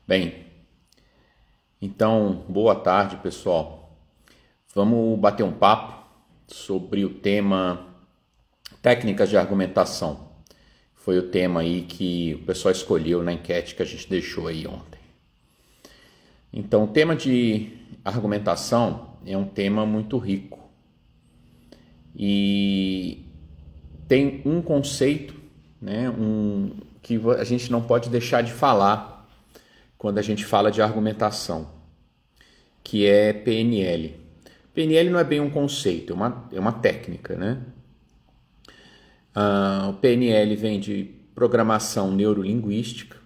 Bem, então, boa tarde, pessoal. Vamos bater um papo sobre o tema técnicas de argumentação. Foi o tema aí que o pessoal escolheu na enquete que a gente deixou aí ontem. Então, o tema de argumentação é um tema muito rico e tem um conceito, né, que a gente não pode deixar de falar quando a gente fala de argumentação, que é PNL. PNL não é bem um conceito, é uma técnica, né? O PNL vem de programação neurolinguística,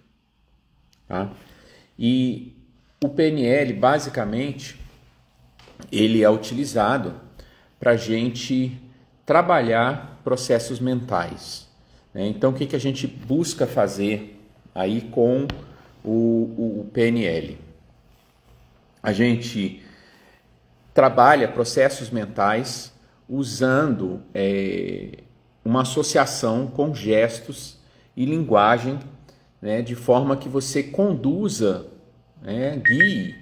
tá? E o PNL, basicamente, ele é utilizado para a gente trabalhar processos mentais, né? Então, o que a gente busca fazer aí com o PNL? A gente trabalha processos mentais usando uma associação com gestos e linguagem, né, de forma que você conduza, né, guie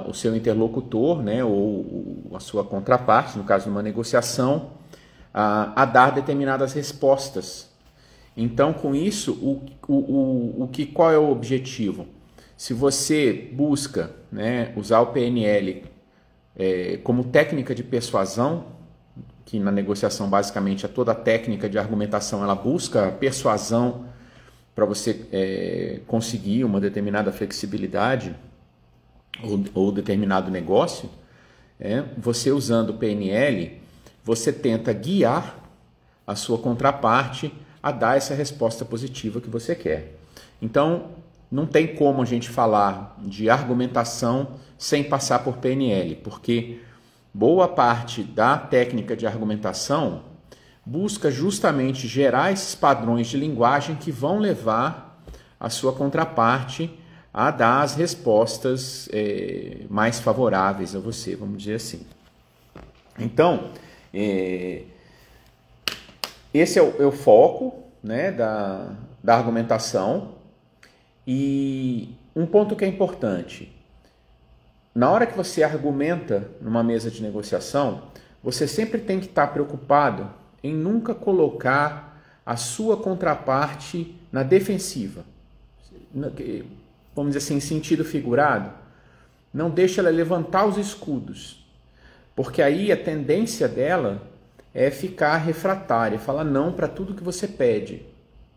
o seu interlocutor, né, ou a sua contraparte, no caso de uma negociação, a dar determinadas respostas. Então, com isso, qual é o objetivo? Se você busca, né, usar o PNL como técnica de persuasão, que na negociação basicamente é toda a técnica de argumentação, ela busca a persuasão para você conseguir uma determinada flexibilidade ou determinado negócio, você usando o PNL, você tenta guiar a sua contraparte a dar essa resposta positiva que você quer. Então, não tem como a gente falar de argumentação sem passar por PNL, porque boa parte da técnica de argumentação busca justamente gerar esses padrões de linguagem que vão levar a sua contraparte a dar as respostas mais favoráveis a você, vamos dizer assim. Então, esse é o foco, né, da argumentação. E um ponto que é importante: na hora que você argumenta numa mesa de negociação, você sempre tem que estar preocupado em nunca colocar a sua contraparte na defensiva. Vamos dizer assim, em sentido figurado, não deixa ela levantar os escudos, porque aí a tendência dela é ficar refratária, falar não para tudo que você pede.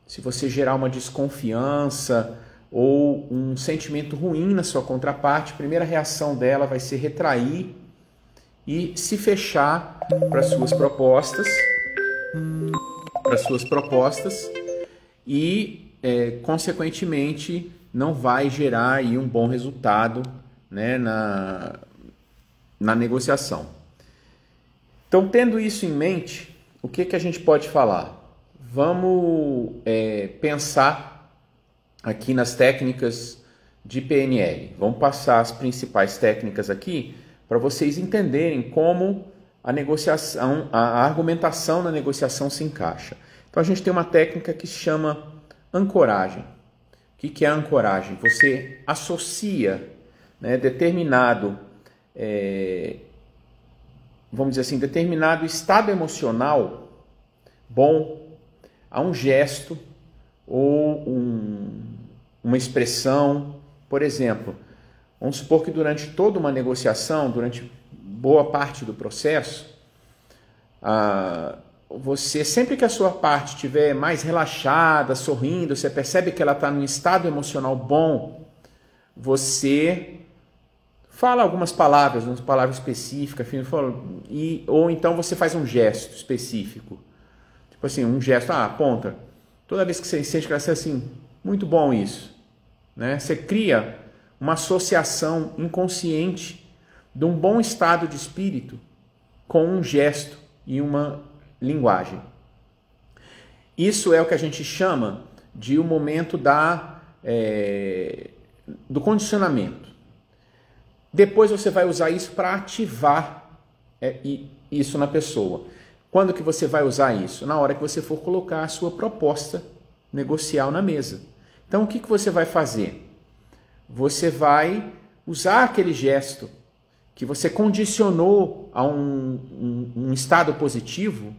Se você gerar uma desconfiança ou um sentimento ruim na sua contraparte, a primeira reação dela vai ser retrair e se fechar para suas propostas, e, consequentemente, não vai gerar aí um bom resultado, né, na negociação. Então, tendo isso em mente, o que a gente pode falar? Vamos pensar aqui nas técnicas de PNL. Vamos passar as principais técnicas aqui para vocês entenderem como a negociação, a argumentação na negociação se encaixa. Então a gente tem uma técnica que se chama ancoragem. O que é a ancoragem? Você associa, né, determinado estado emocional bom a um gesto ou uma expressão. Por exemplo, vamos supor que durante toda uma negociação, durante boa parte do processo, você, sempre que a sua parte estiver mais relaxada, sorrindo, você percebe que ela está num estado emocional bom, você fala algumas palavras, uma palavra específica, ou então você faz um gesto específico. Tipo assim, um gesto, aponta. Toda vez que você sente que ela está assim, muito bom isso, né? Você cria uma associação inconsciente de um bom estado de espírito com um gesto e uma linguagem. Isso é o que a gente chama de um momento do condicionamento. Depois você vai usar isso para ativar isso na pessoa. Quando que você vai usar isso? Na hora que você for colocar a sua proposta negocial na mesa. Então, o que você vai fazer? você vai usar aquele gesto que você condicionou a um estado positivo,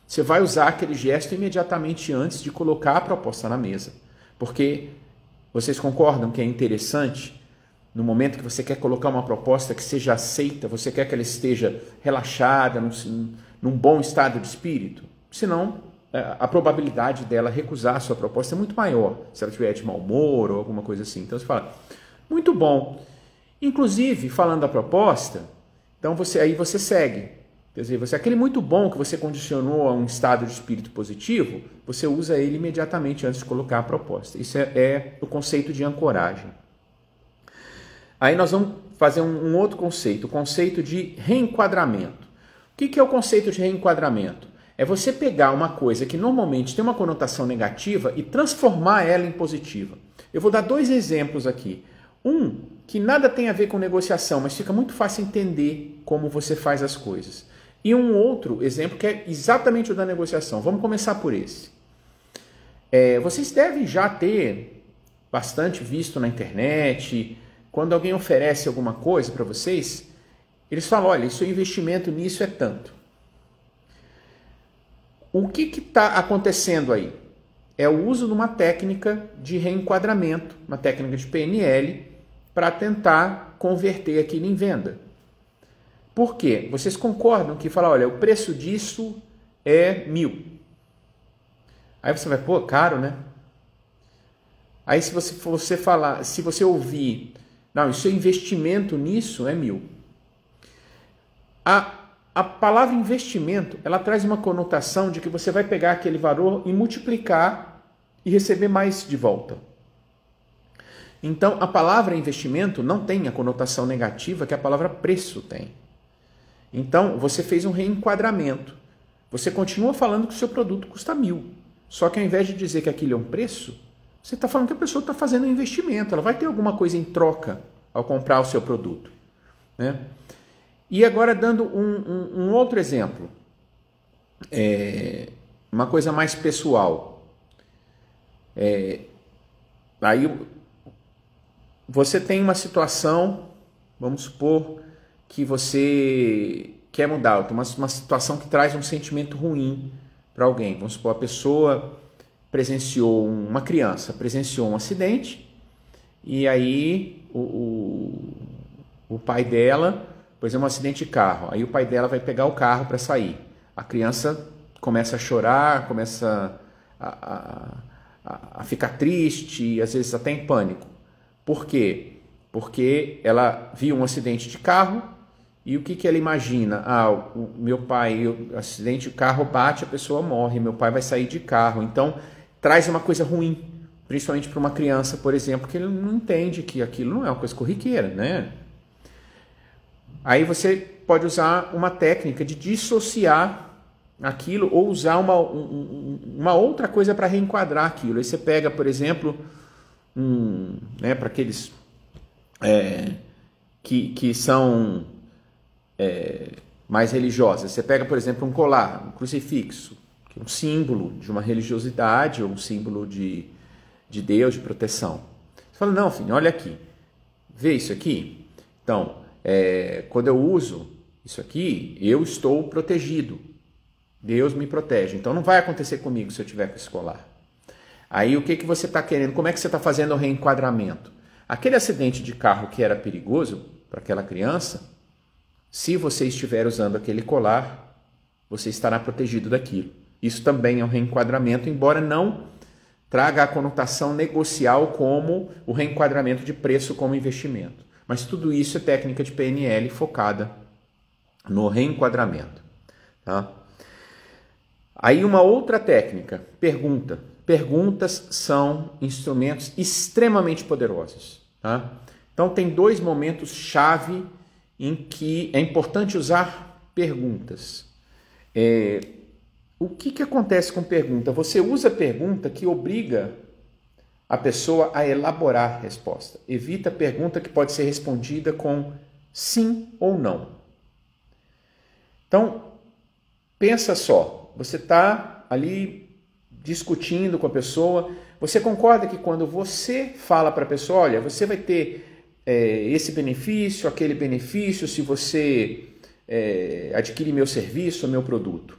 você vai usar aquele gesto imediatamente antes de colocar a proposta na mesa. Porque vocês concordam que é interessante, no momento que você quer colocar uma proposta que seja aceita, você quer que ela esteja relaxada, num bom estado de espírito? Senão, a probabilidade dela recusar a sua proposta é muito maior, se ela estiver de mau humor ou alguma coisa assim. Então você fala, muito bom. Inclusive, falando da proposta, então aí você segue. Quer dizer, aquele muito bom que você condicionou a um estado de espírito positivo, você usa ele imediatamente antes de colocar a proposta. Isso é o conceito de ancoragem. Aí nós vamos fazer um outro conceito, o conceito de reenquadramento. O que é o conceito de reenquadramento? É você pegar uma coisa que normalmente tem uma conotação negativa e transformar ela em positiva. Eu vou dar 2 exemplos aqui. Um que nada tem a ver com negociação, mas fica muito fácil entender como você faz as coisas. E um outro exemplo que é exatamente o da negociação. Vamos começar por esse. Vocês devem já ter bastante visto na internet, quando alguém oferece alguma coisa para vocês, eles falam, olha, seu investimento nisso é tanto. O que está acontecendo aí? É o uso de uma técnica de reenquadramento, uma técnica de PNL, para tentar converter aquilo em venda. Por quê? Vocês concordam que fala, olha, o preço disso é 1.000. Aí você vai, pô, caro, né? Aí se você falar, se você ouvir, não, o seu investimento nisso é 1.000. A palavra investimento, ela traz uma conotação de que você vai pegar aquele valor e multiplicar e receber mais de volta. Então, a palavra investimento não tem a conotação negativa que a palavra preço tem. Então, você fez um reenquadramento. Você continua falando que o seu produto custa 1.000. Só que ao invés de dizer que aquilo é um preço, você está falando que a pessoa está fazendo um investimento. Ela vai ter alguma coisa em troca ao comprar o seu produto, né? E agora dando um outro exemplo, uma coisa mais pessoal. Aí você tem uma situação, vamos supor que você quer mudar, uma situação que traz um sentimento ruim para alguém. Vamos supor, a pessoa uma criança presenciou um acidente e aí o pai dela, por exemplo, um acidente de carro, aí o pai dela vai pegar o carro para sair. A criança começa a chorar, começa a ficar triste, às vezes até em pânico. Por quê? Porque ela viu um acidente de carro e o que ela imagina? O meu pai, o acidente de carro bate, a pessoa morre, meu pai vai sair de carro. Então, traz uma coisa ruim, principalmente para uma criança, por exemplo, que ele não entende que aquilo não é uma coisa corriqueira, né? Aí você pode usar uma técnica de dissociar aquilo ou usar uma outra coisa para reenquadrar aquilo. Aí você pega, por exemplo, para aqueles que são mais religiosos. Você pega, por exemplo, um colar, um crucifixo, que é um símbolo de uma religiosidade ou um símbolo de Deus, de proteção. Você fala, não, filho, olha aqui, vê isso aqui? Então, quando eu uso isso aqui, eu estou protegido. Deus me protege. Então não vai acontecer comigo se eu tiver com esse colar. Aí o que você está querendo? Como é que você está fazendo o reenquadramento? Aquele acidente de carro que era perigoso para aquela criança, se você estiver usando aquele colar, você estará protegido daquilo. Isso também é um reenquadramento, embora não traga a conotação negocial como o reenquadramento de preço como investimento. Mas tudo isso é técnica de PNL focada no reenquadramento. Tá? Aí uma outra técnica, pergunta. Perguntas são instrumentos extremamente poderosos. Tá? Então tem 2 momentos-chave em que é importante usar perguntas. O que acontece com pergunta? Você usa pergunta que obriga a pessoa a elaborar a resposta. Evita pergunta que pode ser respondida com sim ou não. Então, pensa só, você está ali discutindo com a pessoa. Você concorda que quando você fala para a pessoa, olha, você vai ter esse benefício, aquele benefício, se você adquire meu serviço ou meu produto.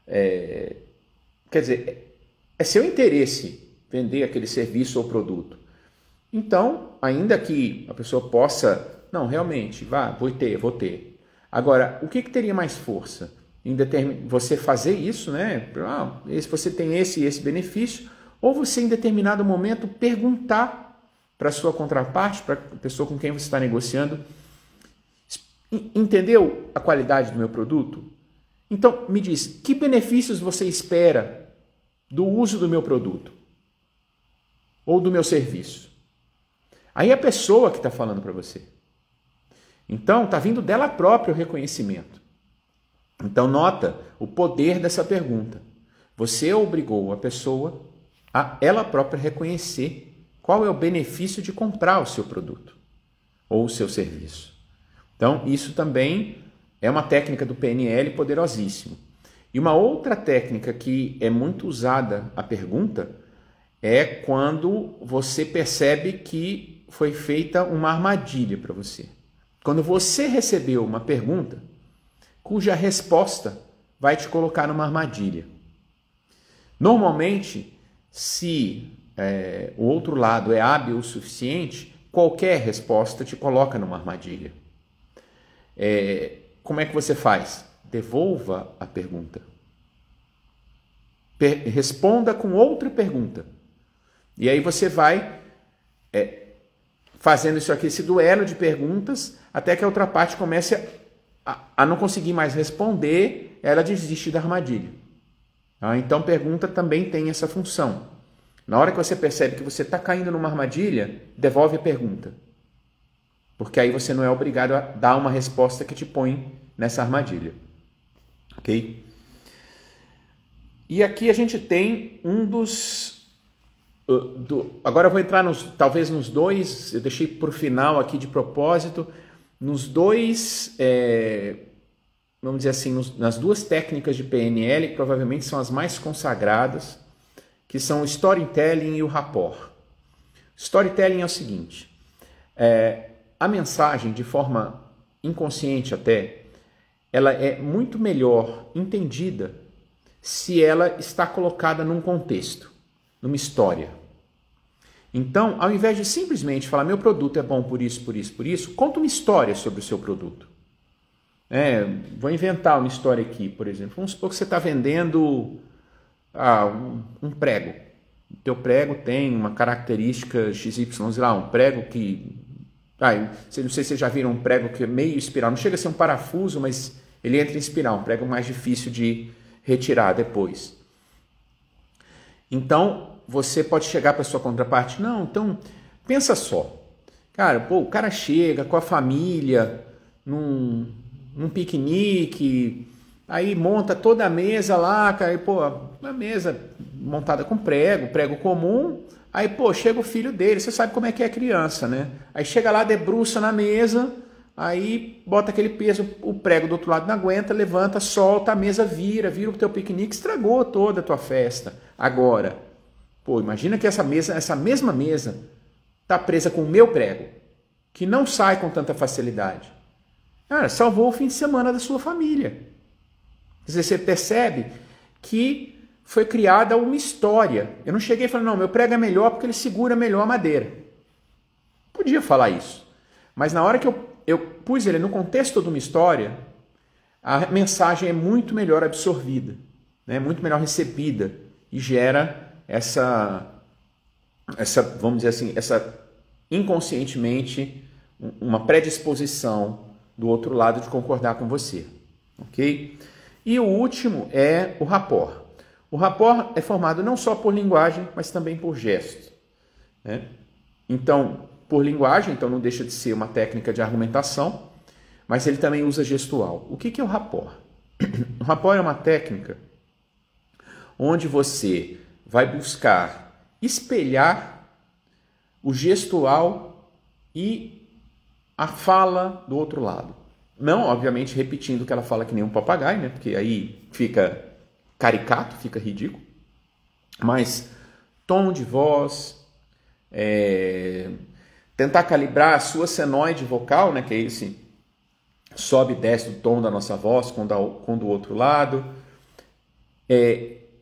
Quer dizer, é seu interesse vender aquele serviço ou produto. Então, ainda que a pessoa possa, não, realmente, vou ter. Agora, o que teria mais força? Você fazer isso, né? Você tem esse benefício, ou você em determinado momento perguntar para a sua contraparte, para a pessoa com quem você está negociando, entendeu a qualidade do meu produto? Então, me diz, que benefícios você espera do uso do meu produto? Ou do meu serviço? Aí é a pessoa que está falando para você. Então, está vindo dela própria o reconhecimento. Então, nota o poder dessa pergunta. Você obrigou a pessoa a ela própria reconhecer qual é o benefício de comprar o seu produto ou o seu serviço. Então, isso também é uma técnica do PNL poderosíssima. E uma outra técnica que é muito usada, a pergunta, é quando você percebe que foi feita uma armadilha para você. Quando você recebeu uma pergunta cuja resposta vai te colocar numa armadilha. Normalmente, se o outro lado é hábil o suficiente, qualquer resposta te coloca numa armadilha. Como é que você faz? Devolva a pergunta. Responda com outra pergunta. E aí você vai fazendo isso aqui, esse duelo de perguntas, até que a outra parte comece a não conseguir mais responder, ela desiste da armadilha. Então, pergunta também tem essa função. Na hora que você percebe que você está caindo numa armadilha, devolve a pergunta. Porque aí você não é obrigado a dar uma resposta que te põe nessa armadilha. Ok? E aqui a gente tem um dos... agora eu vou entrar talvez nos dois, eu deixei para o final aqui de propósito, nos dois, vamos dizer assim, nas duas técnicas de PNL, que provavelmente são as mais consagradas, que são o storytelling e o rapport. Storytelling é o seguinte, a mensagem, de forma inconsciente até, ela é muito melhor entendida se ela está colocada num contexto, numa história. Então, ao invés de simplesmente falar, meu produto é bom por isso, por isso, por isso, conta uma história sobre o seu produto. Vou inventar uma história aqui, por exemplo. Vamos supor que você está vendendo um prego. O teu prego tem uma característica XY, um prego que... não sei se vocês já viram um prego que é meio espiral. Não chega a ser um parafuso, mas ele entra em espiral. Um prego mais difícil de retirar depois. Então, você pode chegar para a sua contraparte. Não, então, pensa só. Cara, o cara chega com a família num piquenique, aí monta toda a mesa lá, cara, uma mesa montada com prego comum, aí, chega o filho dele, você sabe como é que é criança, né? Aí chega lá, debruça na mesa, aí bota aquele peso, o prego do outro lado não aguenta, levanta, solta, a mesa vira o teu piquenique, estragou toda a tua festa. Agora, imagina que essa mesma mesa está presa com o meu prego, que não sai com tanta facilidade. Cara, salvou o fim de semana da sua família. Quer dizer, você percebe que foi criada uma história. Eu não cheguei e falei, não, meu prego é melhor porque ele segura melhor a madeira. Podia falar isso. Mas na hora que eu pus ele no contexto de uma história, a mensagem é muito melhor absorvida, né? Muito melhor recebida e gera essa, vamos dizer assim, inconscientemente, uma predisposição do outro lado de concordar com você. Ok? E o último é o rapport. O rapport é formado não só por linguagem, mas também por gestos, né? Então, por linguagem, então não deixa de ser uma técnica de argumentação, mas ele também usa gestual. O que é o rapport? O rapport é uma técnica onde você vai buscar espelhar o gestual e a fala do outro lado. Não, obviamente, repetindo que ela fala que nem um papagaio, né? Porque aí fica caricato, fica ridículo. Mas tom de voz, tentar calibrar a sua senoide vocal, né, que é esse sobe e desce do tom da nossa voz com do outro lado,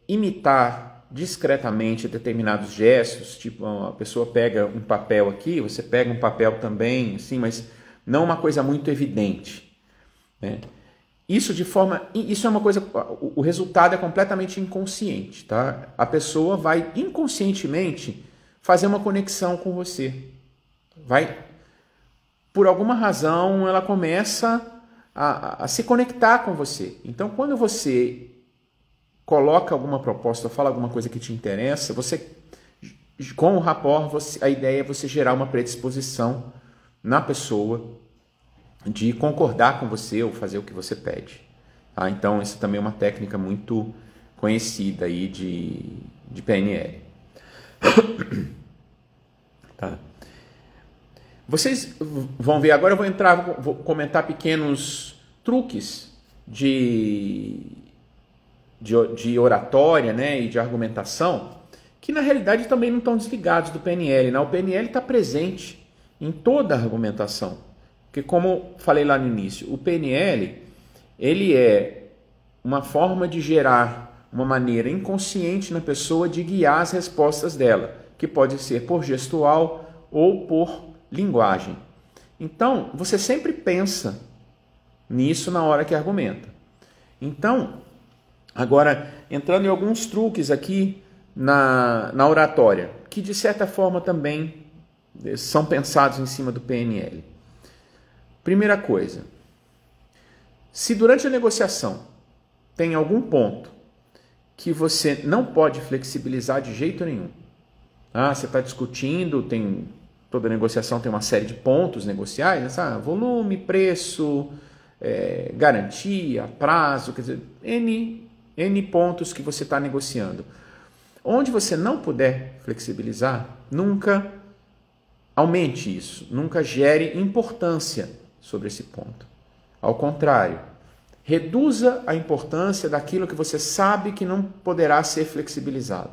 imitar discretamente determinados gestos, tipo a pessoa pega um papel aqui, você pega um papel também, assim, mas não uma coisa muito evidente, né? Isso é uma coisa, o resultado é completamente inconsciente, tá? A pessoa vai inconscientemente fazer uma conexão com você. Por alguma razão, ela começa a se conectar com você. Então, quando você coloca alguma proposta, fala alguma coisa que te interessa, com o rapport, a ideia é você gerar uma predisposição na pessoa de concordar com você ou fazer o que você pede. Tá? Então, essa também é uma técnica muito conhecida aí de PNL. Tá. Vocês vão ver agora, vou comentar pequenos truques de oratória, né, e de argumentação, que na realidade também não estão desligados do PNL. Né? O PNL está presente em toda a argumentação. Porque, como falei lá no início, o PNL ele é uma forma de gerar uma maneira inconsciente na pessoa de guiar as respostas dela, que pode ser por gestual ou por linguagem. Então, você sempre pensa nisso na hora que argumenta. Então, agora, entrando em alguns truques aqui na oratória, que de certa forma também são pensados em cima do PNL. Primeira coisa, se durante a negociação tem algum ponto que você não pode flexibilizar de jeito nenhum, você está discutindo, toda negociação tem uma série de pontos negociais, volume, preço, garantia, prazo, quer dizer, N pontos que você está negociando. Onde você não puder flexibilizar, nunca aumente isso, nunca gere importância sobre esse ponto. Ao contrário, reduza a importância daquilo que você sabe que não poderá ser flexibilizado.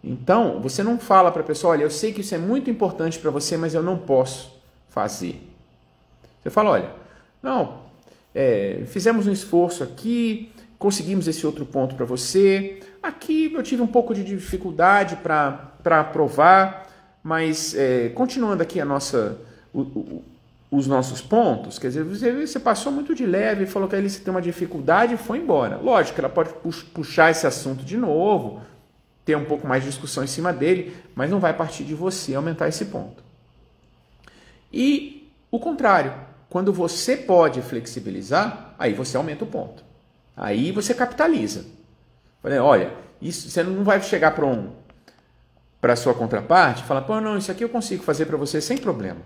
Então, você não fala para a pessoa, olha, eu sei que isso é muito importante para você, mas eu não posso fazer. Você fala, olha, não, fizemos um esforço aqui, conseguimos esse outro ponto para você, aqui eu tive um pouco de dificuldade para aprovar, mas continuando aqui os nossos pontos, quer dizer, você passou muito de leve, falou que ali você tem uma dificuldade e foi embora. Lógico, ela pode puxar esse assunto de novo, ter um pouco mais de discussão em cima dele, mas não vai partir de você aumentar esse ponto. E o contrário, quando você pode flexibilizar, aí você aumenta o ponto. Aí você capitaliza. Olha, isso, você não vai chegar para a sua contraparte e falar, pô, não, isso aqui eu consigo fazer para você sem problema.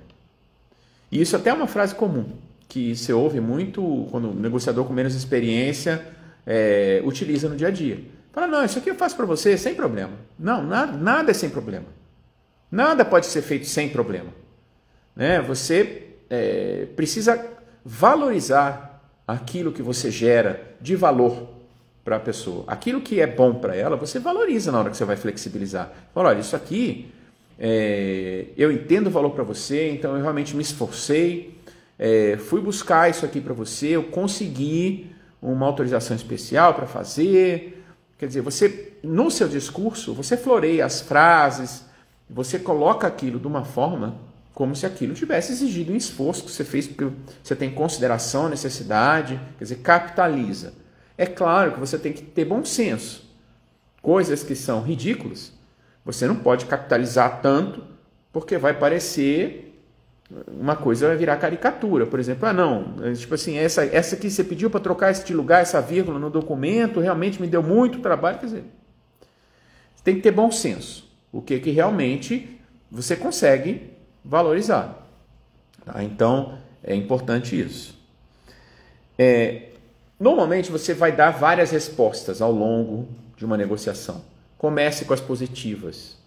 E isso até é uma frase comum, que você ouve muito quando o negociador com menos experiência utiliza no dia a dia. Fala, não, isso aqui eu faço para você sem problema. Não, nada é sem problema. Nada pode ser feito sem problema. Né? Você precisa valorizar aquilo que você gera de valor para a pessoa. Aquilo que é bom para ela, você valoriza na hora que você vai flexibilizar. Fala, olha, isso aqui... eu entendo o valor para você, então eu realmente me esforcei, fui buscar isso aqui para você, eu consegui uma autorização especial para fazer. Quer dizer, você, no seu discurso, você floreia as frases, você coloca aquilo de uma forma como se aquilo tivesse exigido um esforço que você fez, porque você tem consideração, necessidade, quer dizer, capitaliza. É claro que você tem que ter bom senso. Coisas que são ridículas, você não pode capitalizar tanto, porque vai parecer uma coisa, vai virar caricatura. Por exemplo, tipo assim, essa aqui você pediu para trocar de lugar, essa vírgula no documento, realmente me deu muito trabalho. Quer dizer, você tem que ter bom senso. O que realmente você consegue valorizar. Tá? Então, é importante isso. Normalmente, você vai dar várias respostas ao longo de uma negociação. Comece com as positivas.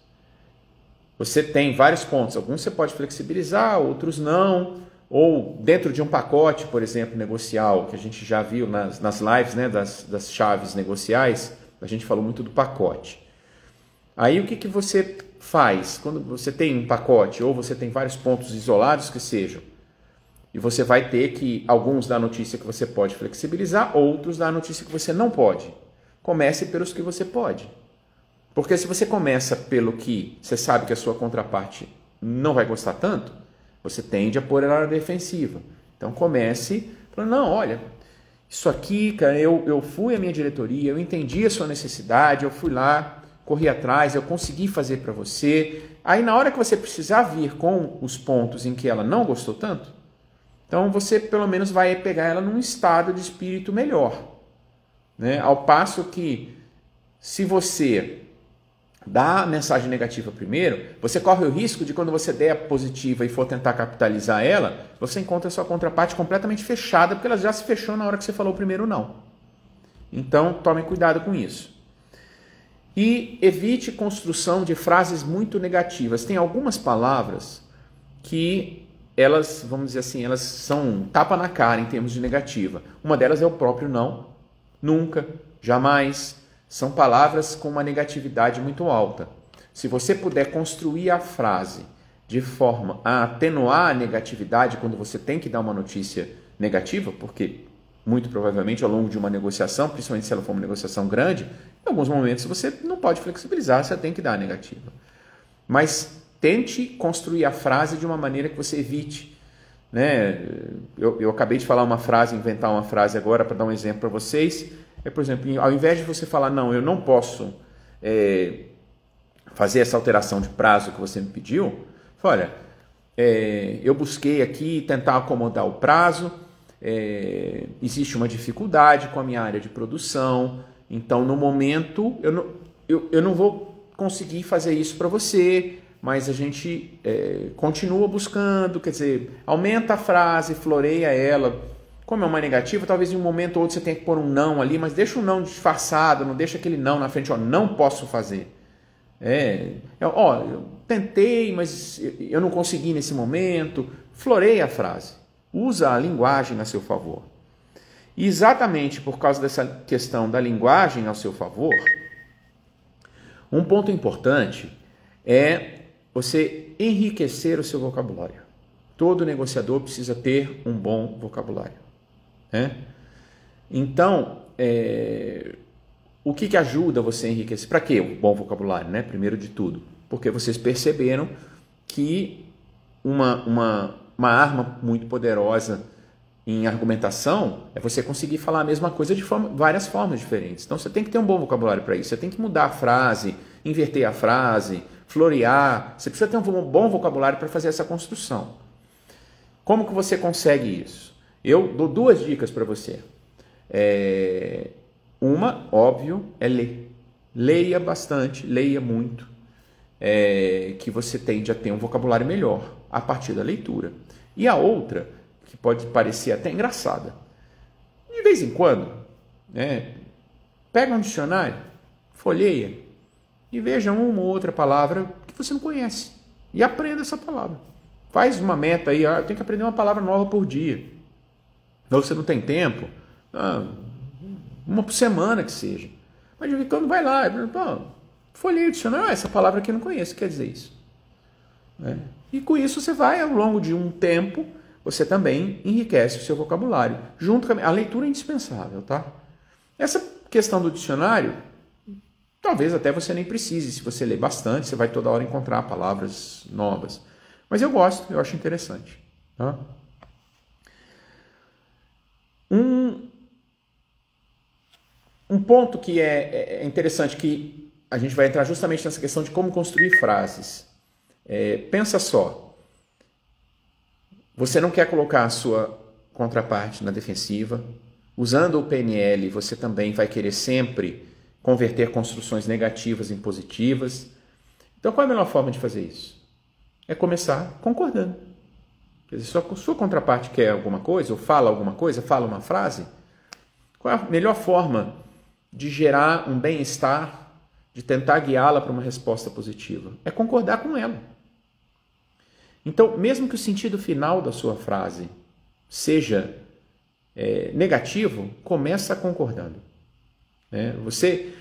Você tem vários pontos. Alguns você pode flexibilizar, outros não. Ou dentro de um pacote, por exemplo, negocial, que a gente já viu nas lives, né, das chaves negociais, a gente falou muito do pacote. Aí o que você faz? Quando você tem um pacote ou você tem vários pontos isolados que sejam, e você vai ter que, alguns da notícia que você pode flexibilizar, outros da notícia que você não pode. Comece pelos que você pode. Porque se você começa pelo que você sabe que a sua contraparte não vai gostar tanto, você tende a pôr ela na defensiva. Então comece falando, não, olha, isso aqui, cara, eu fui à minha diretoria, eu entendi a sua necessidade, eu fui lá, corri atrás, eu consegui fazer para você. Aí na hora que você precisar vir com os pontos em que ela não gostou tanto, então você pelo menos vai pegar ela num estado de espírito melhor, né? Ao passo que se você dá a mensagem negativa primeiro, você corre o risco de quando você der a positiva e for tentar capitalizar ela, você encontra a sua contraparte completamente fechada, porque ela já se fechou na hora que você falou o primeiro não. Então tome cuidado com isso. E evite construção de frases muito negativas. Tem algumas palavras que elas, vamos dizer assim, elas são tapa na cara em termos de negativa. Uma delas é o próprio não, nunca, jamais. São palavras com uma negatividade muito alta. Se você puder construir a frase de forma a atenuar a negatividade quando você tem que dar uma notícia negativa, porque muito provavelmente ao longo de uma negociação, principalmente se ela for uma negociação grande, em alguns momentos você não pode flexibilizar, você tem que dar a negativa. Mas tente construir a frase de uma maneira que você evite, né? Eu acabei de falar uma frase, inventar uma frase agora para dar um exemplo para vocês. Por exemplo, ao invés de você falar, não, eu não posso fazer essa alteração de prazo que você me pediu, olha, eu busquei aqui tentar acomodar o prazo, existe uma dificuldade com a minha área de produção, então no momento eu não vou conseguir fazer isso para você, mas a gente continua buscando, quer dizer, aumenta a frase, floreia ela. Como é uma negativa, talvez em um momento ou outro você tenha que pôr um não ali, mas deixa o não disfarçado, não deixa aquele não na frente, ó, não posso fazer. Eu tentei, mas eu não consegui nesse momento. Floreia a frase, usa a linguagem a seu favor. E exatamente por causa dessa questão da linguagem ao seu favor, um ponto importante é você enriquecer o seu vocabulário. Todo negociador precisa ter um bom vocabulário. Então, o que ajuda você a enriquecer? Para quê o bom vocabulário, né? Primeiro de tudo, porque vocês perceberam que uma arma muito poderosa em argumentação é você conseguir falar a mesma coisa de várias formas diferentes. Então você tem que ter um bom vocabulário para isso. Você tem que mudar a frase, inverter a frase, florear. Você precisa ter um bom vocabulário para fazer essa construção. Como que você consegue isso? Eu dou duas dicas para você. Uma, óbvio, é ler. Leia bastante, leia muito, que você tende a ter um vocabulário melhor a partir da leitura. E a outra, que pode parecer até engraçada, de vez em quando, pega um dicionário, folheia e veja uma ou outra palavra que você não conhece e aprenda essa palavra. Faz uma meta aí, eu tenho que aprender uma palavra nova por dia. Ou você não tem tempo, uma por semana que seja. Mas de vez em quando vai lá, folheia o dicionário, essa palavra aqui eu não conheço, quer dizer isso. E com isso você vai, ao longo de um tempo, você também enriquece o seu vocabulário. Junto com a leitura é indispensável, tá? Essa questão do dicionário, talvez até você nem precise. Se você ler bastante, você vai toda hora encontrar palavras novas. Mas eu gosto, eu acho interessante. Tá? Um ponto que é interessante, que a gente vai entrar justamente nessa questão de como construir frases. Pensa só, você não quer colocar a sua contraparte na defensiva. Usando o PNL, você também vai querer sempre converter construções negativas em positivas. Então, qual é a melhor forma de fazer isso? É começar concordando. Quer dizer, se a sua contraparte quer alguma coisa, ou fala alguma coisa, fala uma frase, qual é a melhor forma de gerar um bem-estar, de tentar guiá-la para uma resposta positiva? É concordar com ela. Então, mesmo que o sentido final da sua frase seja negativo, começa concordando. Você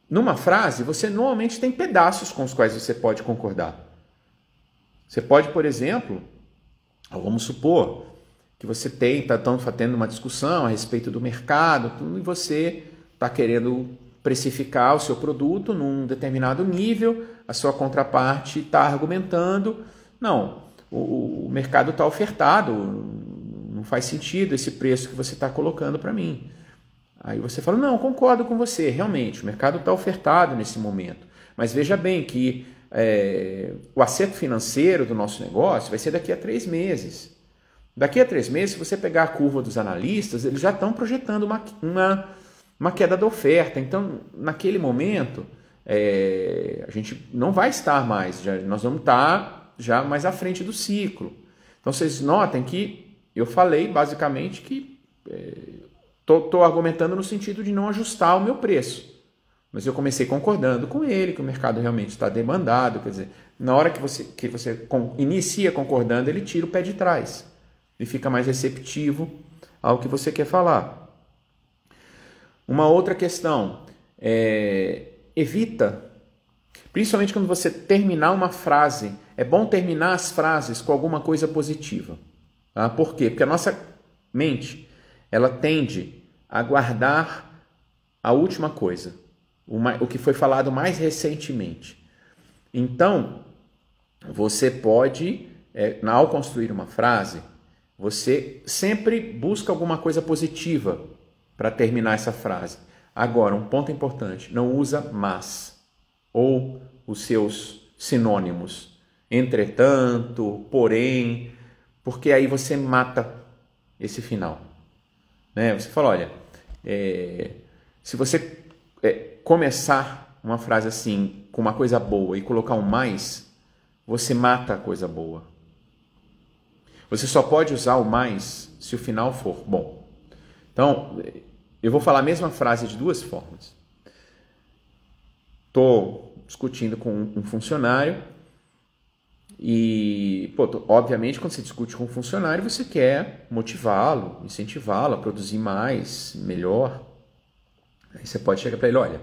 numa frase, você normalmente tem pedaços com os quais você pode concordar. Você pode, por exemplo, vamos supor que você está tendo uma discussão a respeito do mercado e você está querendo precificar o seu produto num determinado nível, a sua contraparte está argumentando, não, o mercado está ofertado, não faz sentido esse preço que você está colocando para mim. Aí você fala, não, concordo com você, realmente, o mercado está ofertado nesse momento, mas veja bem que o acerto financeiro do nosso negócio vai ser daqui a 3 meses. Daqui a 3 meses, se você pegar a curva dos analistas, eles já estão projetando uma queda da oferta. Então, naquele momento, a gente não vai estar mais, nós vamos estar já mais à frente do ciclo. Então, vocês notem que eu falei basicamente que estou argumentando no sentido de não ajustar o meu preço. Mas eu comecei concordando com ele, que o mercado realmente está demandado. Quer dizer, na hora que você inicia concordando, ele tira o pé de trás. Ele fica mais receptivo ao que você quer falar. Uma outra questão, evita, principalmente quando você terminar uma frase, é bom terminar as frases com alguma coisa positiva. Tá? Por quê? Porque a nossa mente, ela tende a guardar a última coisa, o que foi falado mais recentemente. Então, você pode, ao construir uma frase, você sempre busca alguma coisa positiva para terminar essa frase. Agora, um ponto importante, não usa mas ou os seus sinônimos. Entretanto, porém, porque aí você mata esse final. Você fala, olha, se você começar uma frase assim, com uma coisa boa e colocar um mais, você mata a coisa boa. Você só pode usar o mais se o final for bom. Então, eu vou falar a mesma frase de 2 formas. Estou discutindo com um funcionário e, obviamente, quando você discute com um funcionário, você quer motivá-lo, incentivá-lo a produzir mais, melhor. Aí você pode chegar para ele, olha,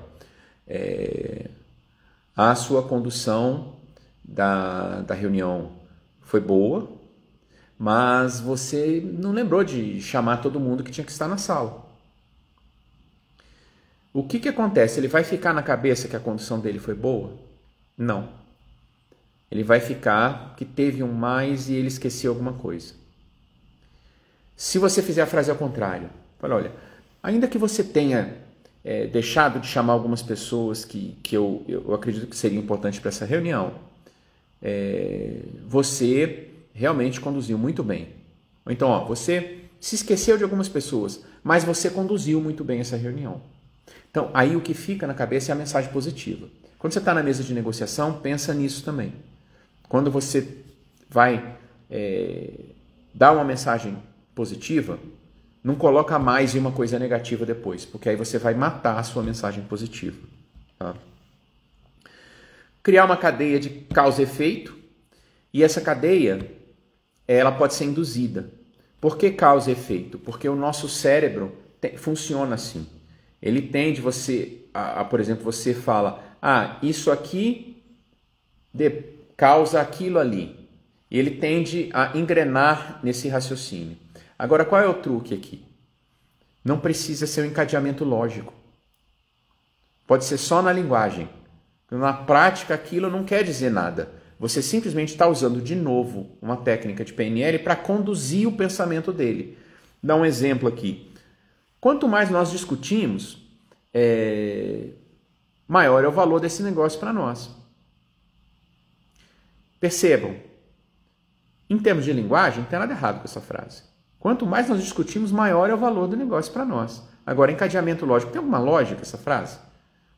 a sua condução da reunião foi boa, mas você não lembrou de chamar todo mundo que tinha que estar na sala. O que acontece? Ele vai ficar na cabeça que a condução dele foi boa? Não. Ele vai ficar que teve um mais e ele esqueceu alguma coisa. Se você fizer a frase ao contrário, fala, olha, ainda que você tenha deixado de chamar algumas pessoas que eu acredito que seria importante para essa reunião, você realmente conduziu muito bem. Ou então, você se esqueceu de algumas pessoas, mas você conduziu muito bem essa reunião. Então, aí o que fica na cabeça é a mensagem positiva. Quando você está na mesa de negociação, pensa nisso também. Quando você vai dar uma mensagem positiva, não coloca mais uma coisa negativa depois, porque aí você vai matar a sua mensagem positiva. Tá? Criar uma cadeia de causa e efeito, e essa cadeia ela pode ser induzida. Por que causa e efeito? Porque o nosso cérebro funciona assim. Ele tende, por exemplo, você fala, isso aqui causa aquilo ali. E ele tende a engrenar nesse raciocínio. Agora, qual é o truque aqui? Não precisa ser um encadeamento lógico. Pode ser só na linguagem. Na prática, aquilo não quer dizer nada. Você simplesmente está usando de novo uma técnica de PNL para conduzir o pensamento dele. Dá um exemplo aqui. Quanto mais nós discutimos, maior é o valor desse negócio para nós. Percebam, em termos de linguagem, não tem nada errado com essa frase. Quanto mais nós discutimos, maior é o valor do negócio para nós. Agora, encadeamento lógico, tem alguma lógica essa frase?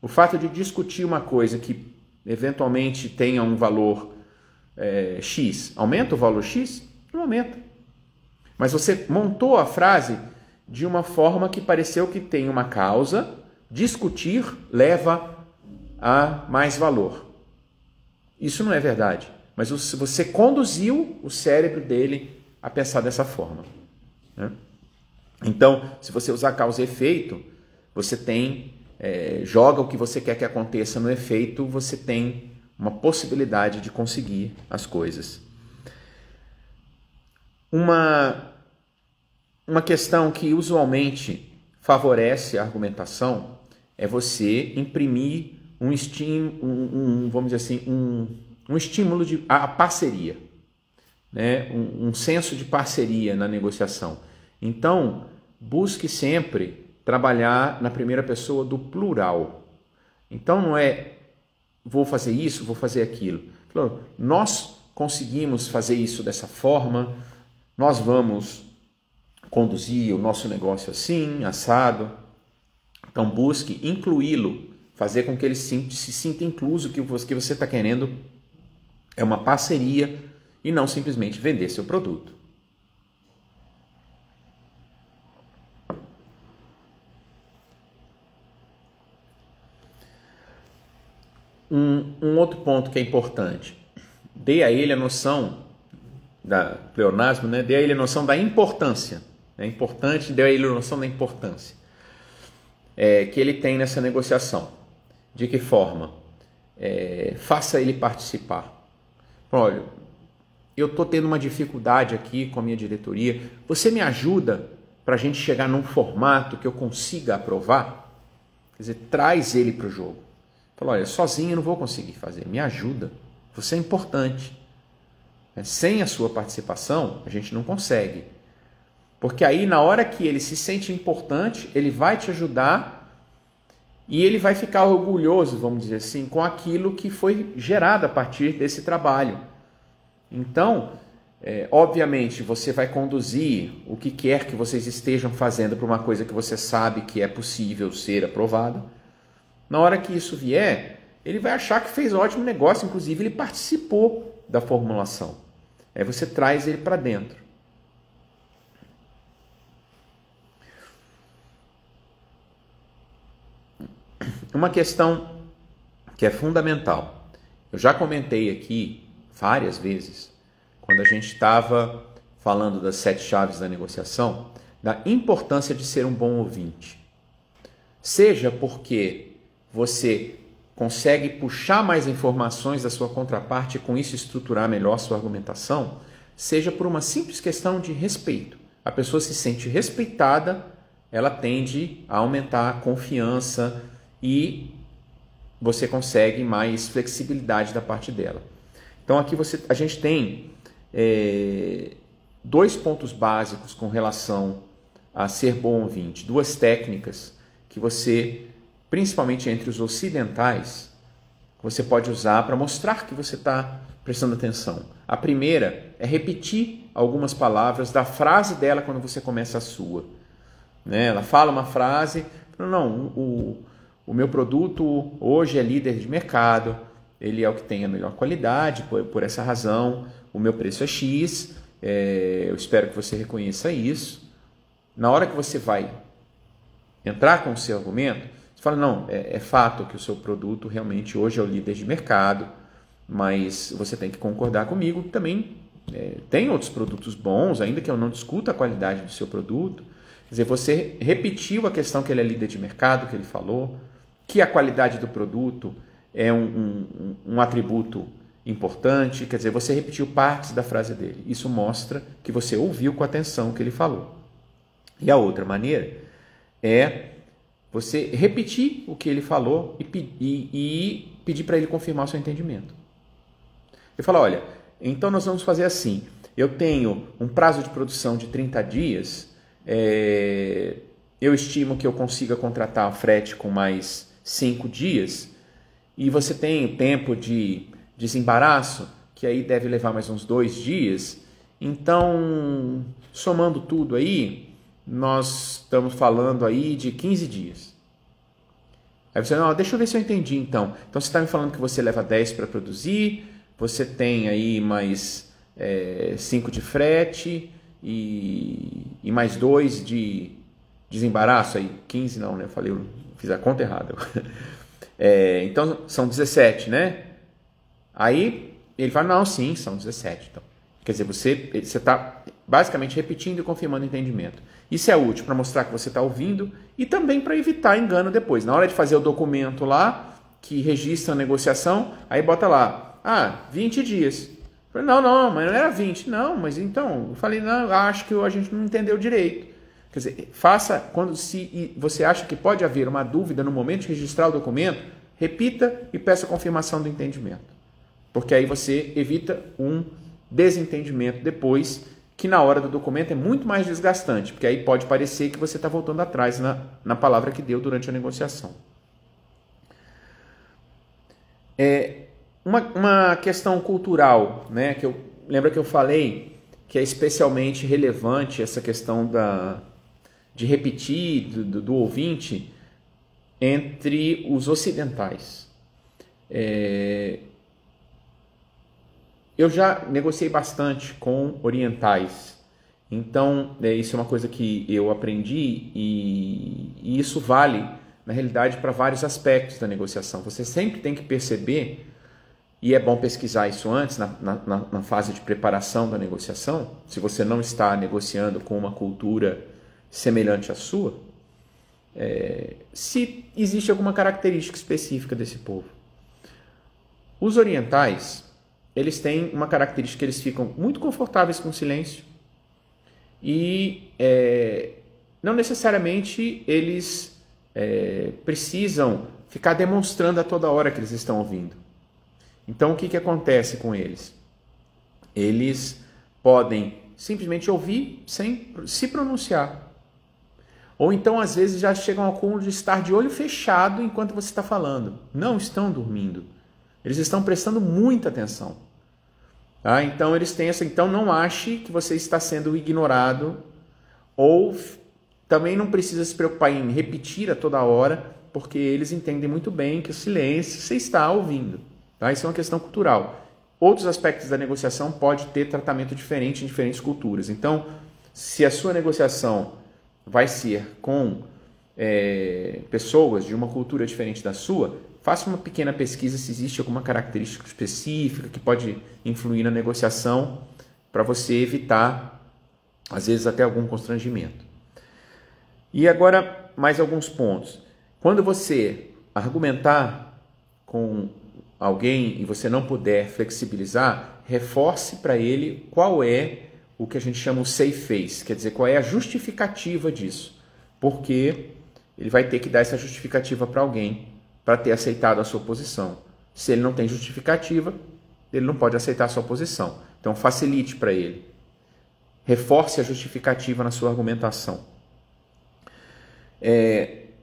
O fato de discutir uma coisa que eventualmente tenha um valor X, aumenta o valor X? Não aumenta. Mas você montou a frase de uma forma que pareceu que tem uma causa, discutir leva a mais valor. Isso não é verdade, mas você conduziu o cérebro dele a pensar dessa forma. Né? Então, se você usar causa e efeito, você tem joga o que você quer que aconteça no efeito, você tem uma possibilidade de conseguir as coisas. Uma questão que usualmente favorece a argumentação é você imprimir vamos dizer assim, um estímulo à parceria, né? Um senso de parceria na negociação. Então, busque sempre trabalhar na primeira pessoa do plural. Então, não é vou fazer isso, vou fazer aquilo. Nós conseguimos fazer isso dessa forma, nós vamos conduzir o nosso negócio assim, assado. Então, busque incluí-lo, fazer com que ele se sinta incluso, que você está querendo é uma parceria e não simplesmente vender seu produto. Um outro ponto que é importante, dê a ele a noção da pleonasmo, né? Dê a ele a noção da importância. É importante, dê a ele a noção da importância que ele tem nessa negociação. De que forma? Faça ele participar. Olha, eu estou tendo uma dificuldade aqui com a minha diretoria. Você me ajuda para a gente chegar num formato que eu consiga aprovar? Quer dizer, traz ele para o jogo. Fala, olha, sozinho eu não vou conseguir fazer, me ajuda. Você é importante. Sem a sua participação, a gente não consegue. Porque aí, na hora que ele se sente importante, ele vai te ajudar e ele vai ficar orgulhoso, vamos dizer assim, com aquilo que foi gerado a partir desse trabalho. Então, obviamente, você vai conduzir o que quer que vocês estejam fazendo para uma coisa que você sabe que é possível ser aprovada. Na hora que isso vier, ele vai achar que fez um ótimo negócio, inclusive ele participou da formulação. Aí você traz ele para dentro. Uma questão que é fundamental, eu já comentei aqui várias vezes, quando a gente estava falando das 7 chaves da negociação, da importância de ser um bom ouvinte. Seja porque você consegue puxar mais informações da sua contraparte e com isso estruturar melhor sua argumentação, seja por uma simples questão de respeito. A pessoa se sente respeitada, ela tende a aumentar a confiança e você consegue mais flexibilidade da parte dela. Então aqui a gente tem 2 pontos básicos com relação a ser bom ouvinte, 2 técnicas que você, principalmente entre os ocidentais, você pode usar para mostrar que você está prestando atenção. A primeira é repetir algumas palavras da frase dela quando você começa a sua. Ela fala uma frase, não, o meu produto hoje é líder de mercado, ele é o que tem a melhor qualidade, por essa razão, o meu preço é X, eu espero que você reconheça isso. Na hora que você vai entrar com o seu argumento, você fala, não, é fato que o seu produto realmente hoje é o líder de mercado, mas você tem que concordar comigo que também tem outros produtos bons, ainda que eu não discuta a qualidade do seu produto. Quer dizer, você repetiu a questão que ele é líder de mercado, que ele falou, que a qualidade do produto é um atributo importante, quer dizer, você repetiu partes da frase dele. Isso mostra que você ouviu com atenção o que ele falou. E a outra maneira é você repetir o que ele falou e pedir para ele confirmar o seu entendimento. Ele fala, olha, então nós vamos fazer assim, eu tenho um prazo de produção de 30 dias, eu estimo que eu consiga contratar a frete com mais 5 dias, e você tem o tempo de desembaraço, que aí deve levar mais uns 2 dias, então, somando tudo aí, nós estamos falando aí de 15 dias. Aí você, não, deixa eu ver se eu entendi então. Então você está me falando que você leva 10 para produzir, você tem aí mais 5 de frete e mais 2 de desembaraço, aí 15 não, né? Eu falei, eu fiz a conta errada. Então são 17, né? Aí ele fala, não, sim, são 17. Então, quer dizer, você está basicamente repetindo e confirmando o entendimento. Isso é útil para mostrar que você está ouvindo e também para evitar engano depois. Na hora de fazer o documento lá, que registra a negociação, aí bota lá, 20 dias. Eu falei, não, mas não era 20. Não, mas então, eu falei, não, acho que a gente não entendeu direito. Quer dizer, faça, se você acha que pode haver uma dúvida no momento de registrar o documento, repita e peça a confirmação do entendimento. Porque aí você evita um desentendimento depois, que na hora do documento é muito mais desgastante, porque aí pode parecer que você está voltando atrás na palavra que deu durante a negociação. Uma questão cultural, né, lembra que eu falei que é especialmente relevante essa questão de repetir do ouvinte entre os ocidentais. Eu já negociei bastante com orientais, então isso é uma coisa que eu aprendi e isso vale, na realidade, para vários aspectos da negociação. Você sempre tem que perceber, e é bom pesquisar isso antes, na fase de preparação da negociação, se você não está negociando com uma cultura semelhante à sua, se existe alguma característica específica desse povo. Os orientais, eles têm uma característica, eles ficam muito confortáveis com o silêncio e não necessariamente eles precisam ficar demonstrando a toda hora que eles estão ouvindo. Então, o que acontece com eles? Eles podem simplesmente ouvir sem se pronunciar. Ou então, às vezes, já chegam ao cúmulo de estar de olho fechado enquanto você está falando. Não estão dormindo. Eles estão prestando muita atenção. Tá? Então, eles têm essa. Então, não ache que você está sendo ignorado. Ou também não precisa se preocupar em repetir a toda hora, porque eles entendem muito bem que o silêncio você está ouvindo. Tá? Isso é uma questão cultural. Outros aspectos da negociação pode ter tratamento diferente em diferentes culturas. Então, se a sua negociação vai ser com pessoas de uma cultura diferente da sua, faça uma pequena pesquisa se existe alguma característica específica que pode influir na negociação para você evitar, às vezes, até algum constrangimento. E agora, mais alguns pontos. Quando você argumentar com alguém e você não puder flexibilizar, reforce para ele qual é o que a gente chama o save face, quer dizer, qual é a justificativa disso, porque ele vai ter que dar essa justificativa para alguém para ter aceitado a sua posição. Se ele não tem justificativa, ele não pode aceitar a sua posição. Então, facilite para ele. Reforce a justificativa na sua argumentação.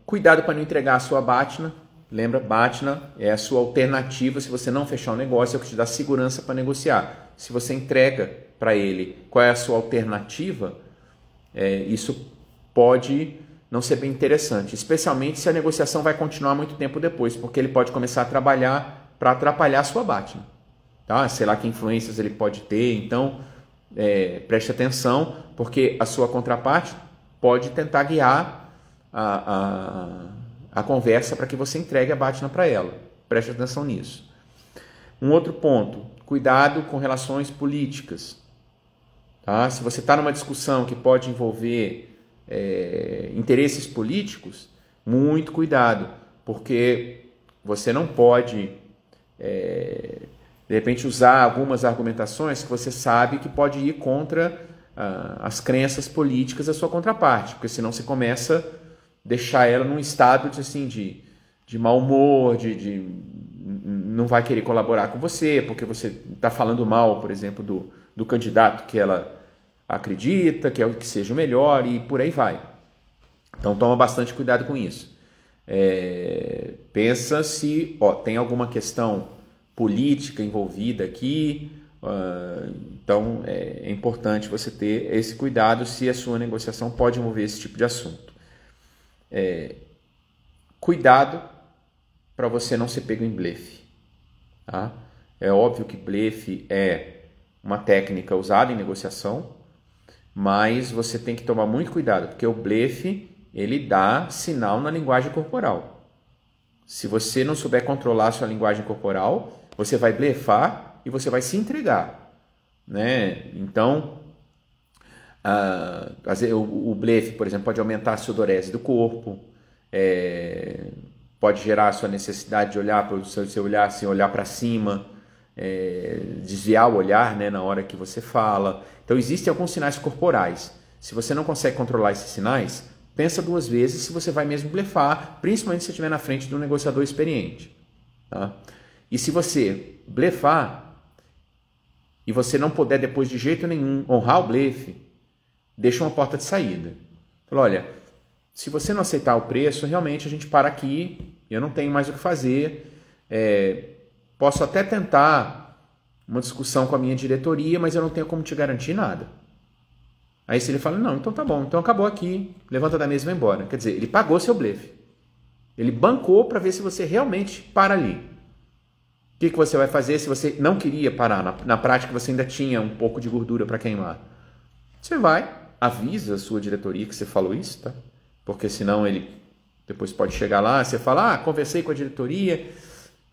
Cuidado para não entregar a sua BATNA. Lembra, BATNA é a sua alternativa se você não fechar o negócio, é o que te dá segurança para negociar. Se você entrega para ele qual é a sua alternativa, isso pode não ser bem interessante, especialmente se a negociação vai continuar muito tempo depois, porque ele pode começar a trabalhar para atrapalhar a sua BATNA. Tá? Sei lá que influências ele pode ter, então preste atenção, porque a sua contraparte pode tentar guiar a conversa para que você entregue a BATNA para ela. Preste atenção nisso. Um outro ponto, cuidado com relações políticas. Tá? Se você está numa discussão que pode envolver interesses políticos, muito cuidado, porque você não pode, de repente, usar algumas argumentações que você sabe que pode ir contra as crenças políticas da sua contraparte, porque senão você começa a deixar ela num estado de mau humor, não vai querer colaborar com você, porque você está falando mal, por exemplo, do candidato que ela acredita, que é o que seja o melhor, e por aí vai. Então, toma bastante cuidado com isso. Pensa se tem alguma questão política envolvida aqui, então é importante você ter esse cuidado se a sua negociação pode envolver esse tipo de assunto. Cuidado para você não ser pego em blefe. Tá? É óbvio que blefe é uma técnica usada em negociação, mas você tem que tomar muito cuidado, porque o blefe ele dá sinal na linguagem corporal. Se você não souber controlar a sua linguagem corporal, você vai blefar e você vai se entregar, né? Então, Às vezes, o blefe, por exemplo, pode aumentar a sudorese do corpo, pode gerar a sua necessidade de olhar para o seu olhar, assim, olhar para cima, desviar o olhar, né, na hora que você fala. Então existem alguns sinais corporais. Se você não consegue controlar esses sinais, pensa duas vezes se você vai mesmo blefar, principalmente se você estiver na frente de um negociador experiente. Tá? E se você blefar e você não puder depois de jeito nenhum honrar o blefe, deixa uma porta de saída. Fala, olha, se você não aceitar o preço, realmente a gente para aqui, eu não tenho mais o que fazer, posso até tentar uma discussão com a minha diretoria, mas eu não tenho como te garantir nada. Aí se ele fala, não, então tá bom, então acabou aqui, levanta da mesa e vai embora. Quer dizer, ele pagou seu blefe. Ele bancou para ver se você realmente para ali. O que você vai fazer se você não queria parar? Na prática você ainda tinha um pouco de gordura para queimar. Você vai, avisa a sua diretoria que você falou isso, tá? Porque senão ele depois pode chegar lá, você fala, conversei com a diretoria,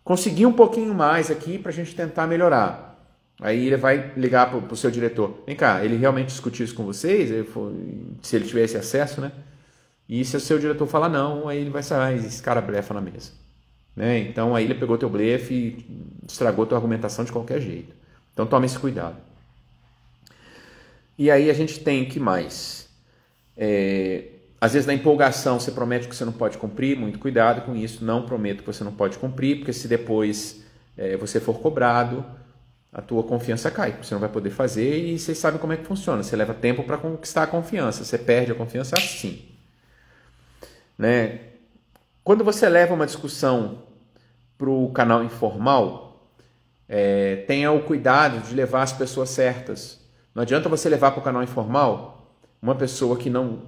consegui um pouquinho mais aqui para a gente tentar melhorar. Aí ele vai ligar para o seu diretor. Vem cá, ele realmente discutiu isso com vocês? Se ele tivesse acesso, né? E se o seu diretor falar não, aí ele vai sair, esse cara blefa na mesa. Né? Então aí ele pegou teu blefe e estragou tua argumentação de qualquer jeito. Então tome esse cuidado. E aí a gente tem que mais? Às vezes na empolgação você promete que você não pode cumprir, muito cuidado com isso, não prometo que você não pode cumprir, porque se depois você for cobrado, a tua confiança cai, você não vai poder fazer e vocês sabem como é que funciona, você leva tempo para conquistar a confiança, você perde a confiança assim. Né? Quando você leva uma discussão para o canal informal, tenha o cuidado de levar as pessoas certas. Não adianta você levar para o canal informal uma pessoa que não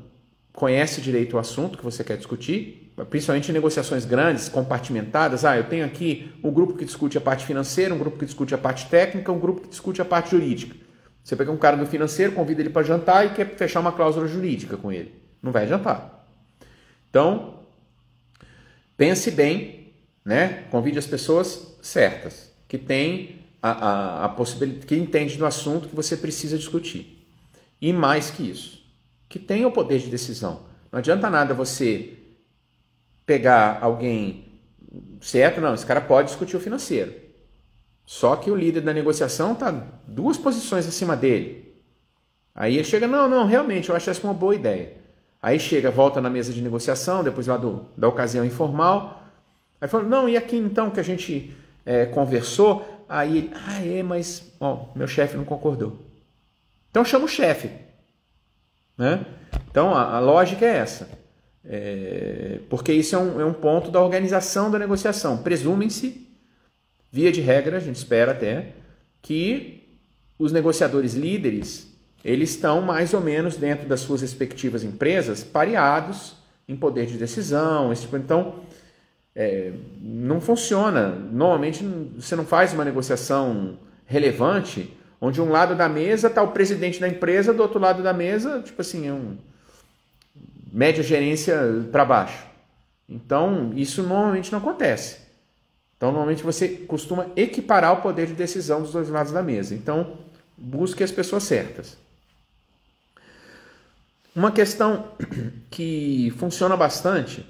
conhece direito o assunto que você quer discutir, principalmente em negociações grandes, compartimentadas. Eu tenho aqui um grupo que discute a parte financeira, um grupo que discute a parte técnica, um grupo que discute a parte jurídica. Você pega um cara do financeiro, convida ele para jantar e quer fechar uma cláusula jurídica com ele. Não vai jantar. Então, pense bem, né? Convide as pessoas certas, que têm a possibilidade, que entendem do assunto que você precisa discutir. E mais que isso, que tenha o poder de decisão. Não adianta nada você pegar alguém certo, não, esse cara pode discutir o financeiro. Só que o líder da negociação está 2 posições acima dele. Aí ele chega, não, realmente, eu acho essa uma boa ideia. Aí chega, volta na mesa de negociação, depois lá da ocasião informal. Aí fala, não, e aqui então que a gente conversou? Aí ele, mas meu chefe não concordou. Então chama o chefe. Né? Então a lógica é essa. Porque isso é um ponto da organização da negociação. Presumem-se, via de regra, a gente espera até, que os negociadores líderes eles estão mais ou menos dentro das suas respectivas empresas pareados em poder de decisão. Então, não funciona. Normalmente você não faz uma negociação relevante onde um lado da mesa está o presidente da empresa, do outro lado da mesa, tipo assim, média gerência para baixo. Então, isso normalmente não acontece. Então, normalmente você costuma equiparar o poder de decisão dos dois lados da mesa. Então, busque as pessoas certas. Uma questão que funciona bastante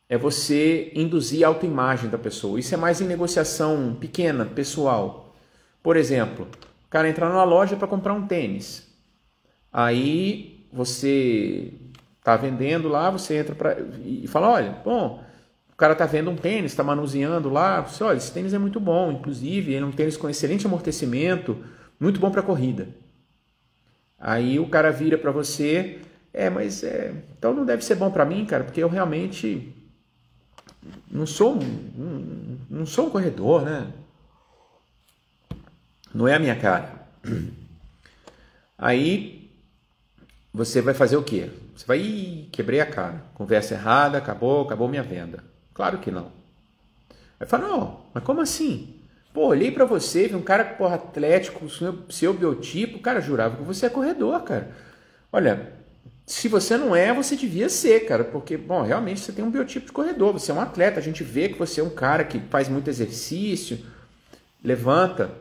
é você induzir a autoimagem da pessoa. Isso é mais em negociação pequena, pessoal. Por exemplo, o cara entra numa loja para comprar um tênis. Aí você está vendendo lá, você entra e fala, olha, bom, o cara está vendo um tênis, está manuseando lá, você, olha, esse tênis é muito bom, inclusive, ele é um tênis com excelente amortecimento, muito bom para corrida. Aí o cara vira para você, então não deve ser bom para mim, cara, porque eu realmente não sou um corredor, né? Não é a minha cara. Aí você vai fazer o quê? Você vai, quebrei a cara, conversa errada, acabou minha venda. Claro que não. Aí fala, não, mas como assim? Pô, olhei pra você, vi um cara, atlético, seu biotipo, cara, jurava que você é corredor, cara. Olha, se você não é, você devia ser, cara, porque, bom, realmente você tem um biotipo de corredor, você é um atleta, a gente vê que você é um cara que faz muito exercício, levanta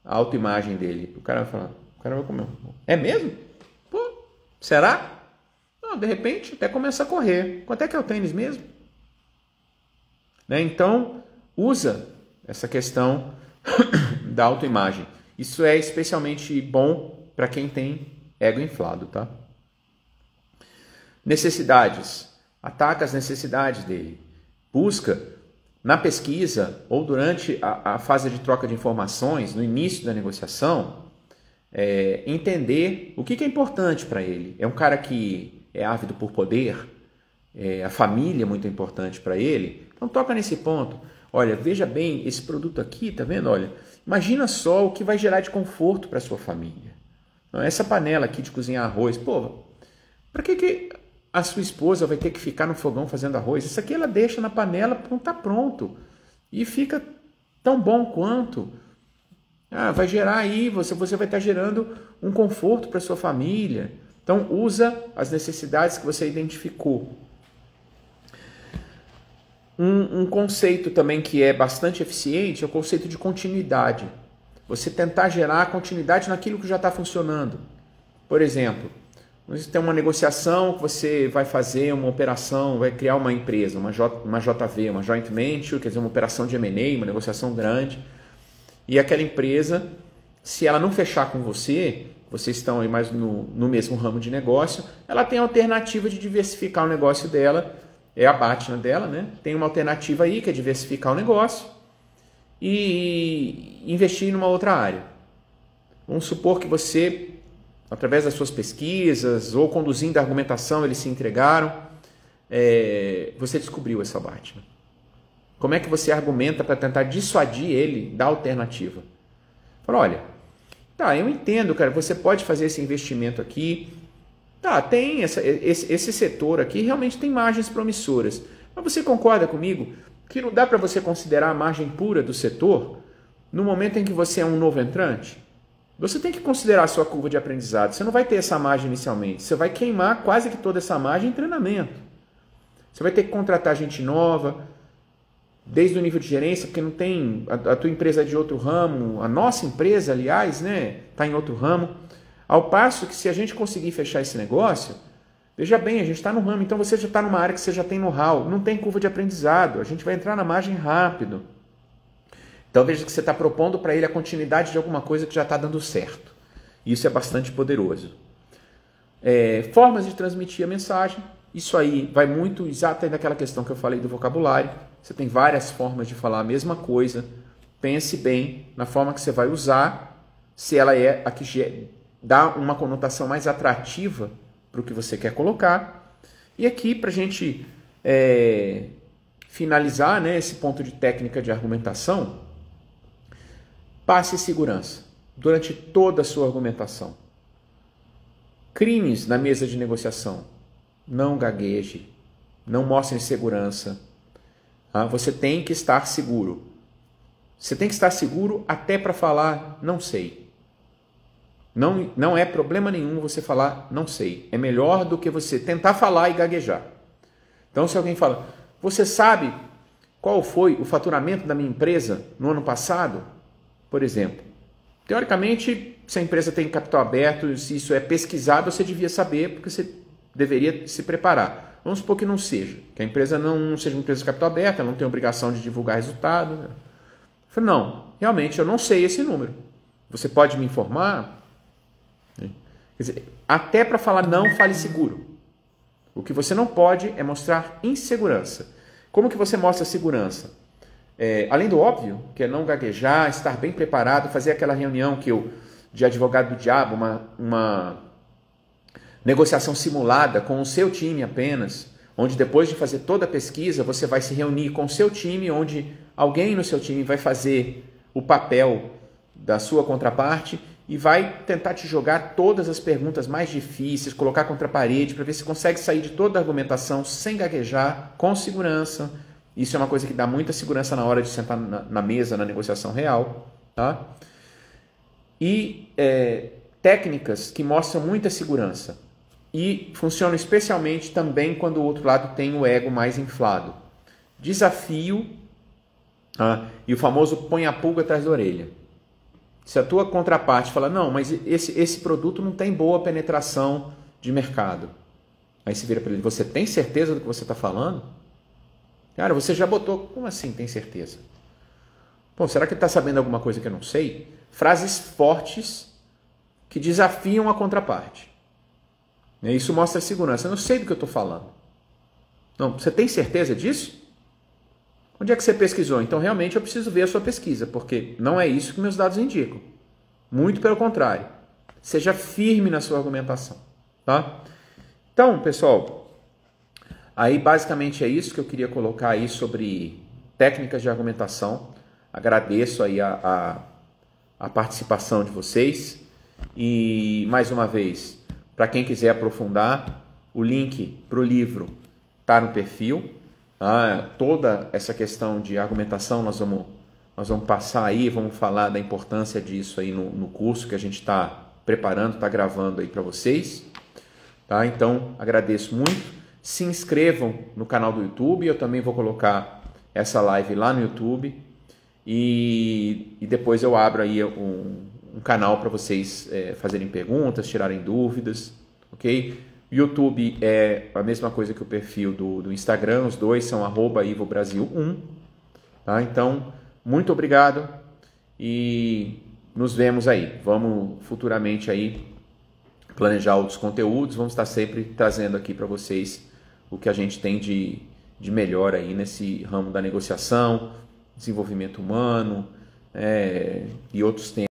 a autoimagem dele. O cara vai falar, é mesmo? Pô, Será? Não, de repente até começa a correr. Quanto é que é o tênis mesmo? Né? Então, usa essa questão da autoimagem. Isso é especialmente bom para quem tem ego inflado, tá? Necessidades. Ataca as necessidades dele. Busca, na pesquisa ou durante a fase de troca de informações, no início da negociação, entender o que é importante para ele. É um cara que é ávido por poder, a família é muito importante para ele. Então toca nesse ponto. Olha, veja bem, esse produto aqui, tá vendo? Olha, imagina só o que vai gerar de conforto para sua família. Essa panela aqui de cozinhar arroz, pô, para que a sua esposa vai ter que ficar no fogão fazendo arroz? Isso aqui ela deixa na panela, tá pronto. E fica tão bom quanto. Vai gerar aí, você vai estar gerando um conforto para sua família. Então, usa as necessidades que você identificou. Um conceito também que é bastante eficiente é o conceito de continuidade. Você tentar gerar continuidade naquilo que já está funcionando. Por exemplo, você tem uma negociação que você vai fazer uma operação, vai criar uma empresa, uma JV, uma Joint Venture, quer dizer, uma operação de M&A, uma negociação grande. E aquela empresa, se ela não fechar com você, vocês estão aí mais no mesmo ramo de negócio, ela tem a alternativa de diversificar o negócio dela, é a Batna dela, né? Tem uma alternativa aí que é diversificar o negócio e investir numa outra área. Vamos supor que você, através das suas pesquisas ou conduzindo a argumentação, eles se entregaram, você descobriu essa Batna. Como é que você argumenta para tentar dissuadir ele da alternativa? Fala, olha, tá, eu entendo, cara, você pode fazer esse investimento aqui, tá, tem esse setor aqui, realmente tem margens promissoras, mas você concorda comigo que não dá para você considerar a margem pura do setor no momento em que você é um novo entrante? Você tem que considerar a sua curva de aprendizado, você não vai ter essa margem inicialmente, você vai queimar quase que toda essa margem em treinamento. Você vai ter que contratar gente nova, desde o nível de gerência, porque não tem, a tua empresa é de outro ramo, a nossa empresa, aliás, né, está em outro ramo, ao passo que se a gente conseguir fechar esse negócio, veja bem, a gente está no ramo, então você já está numa área que você já tem know-how, não tem curva de aprendizado, a gente vai entrar na margem rápido. Então veja que você está propondo para ele a continuidade de alguma coisa que já está dando certo. Isso é bastante poderoso. Formas de transmitir a mensagem, isso aí vai muito exatamente naquela questão que eu falei do vocabulário. Você tem várias formas de falar a mesma coisa. Pense bem na forma que você vai usar, se ela é a que dá uma conotação mais atrativa para o que você quer colocar. E aqui, para a gente finalizar, né, esse ponto de técnica de argumentação, passe segurança durante toda a sua argumentação. Crimes na mesa de negociação. Não gagueje, não mostre insegurança. Você tem que estar seguro. Você tem que estar seguro até para falar não sei. Não é problema nenhum você falar não sei. É melhor do que você tentar falar e gaguejar. Então, se alguém fala, você sabe qual foi o faturamento da minha empresa no ano passado? Por exemplo, teoricamente, se a empresa tem capital aberto, se isso é pesquisado, você devia saber, porque você deveria se preparar. Vamos supor que não seja, que a empresa não seja uma empresa de capital aberto, ela não tem obrigação de divulgar resultado. Eu falei, não, realmente eu não sei esse número. Você pode me informar? Quer dizer, até para falar não, fale seguro. O que você não pode é mostrar insegurança. Como que você mostra segurança? Além do óbvio, que é não gaguejar, estar bem preparado, fazer aquela reunião de advogado do diabo, uma negociação simulada com o seu time apenas, onde depois de fazer toda a pesquisa, você vai se reunir com o seu time, onde alguém no seu time vai fazer o papel da sua contraparte e vai tentar te jogar todas as perguntas mais difíceis, colocar contra a parede, para ver se consegue sair de toda a argumentação sem gaguejar, com segurança. Isso é uma coisa que dá muita segurança na hora de sentar na mesa, na negociação real. Tá? E técnicas que mostram muita segurança. E funcionam especialmente também quando o outro lado tem o ego mais inflado. Desafio e o famoso põe a pulga atrás da orelha. Se a tua contraparte fala, não, mas esse produto não tem boa penetração de mercado. Aí você vira para ele, você tem certeza do que você está falando? Cara, você já botou, como assim tem certeza? Pô, será que ele está sabendo alguma coisa que eu não sei? Frases fortes que desafiam a contraparte. Isso mostra segurança. Eu não sei do que eu estou falando. Não, você tem certeza disso? Onde é que você pesquisou? Então, realmente, eu preciso ver a sua pesquisa, porque não é isso que meus dados indicam. Muito pelo contrário. Seja firme na sua argumentação. Tá? Então, pessoal, aí basicamente é isso que eu queria colocar aí sobre técnicas de argumentação. Agradeço aí a participação de vocês. E, mais uma vez, para quem quiser aprofundar, o link para o livro está no perfil. Toda essa questão de argumentação nós vamos passar aí, vamos falar da importância disso aí no curso que a gente está preparando, está gravando aí para vocês. Tá? Então, agradeço muito. Se inscrevam no canal do YouTube, eu também vou colocar essa live lá no YouTube e depois eu abro aí um canal para vocês fazerem perguntas, tirarem dúvidas, ok? YouTube é a mesma coisa que o perfil do Instagram, os dois são @ivobrasil1. Tá? Então, muito obrigado e nos vemos aí. Vamos futuramente aí planejar outros conteúdos, vamos estar sempre trazendo aqui para vocês o que a gente tem de melhor aí nesse ramo da negociação, desenvolvimento humano e outros temas.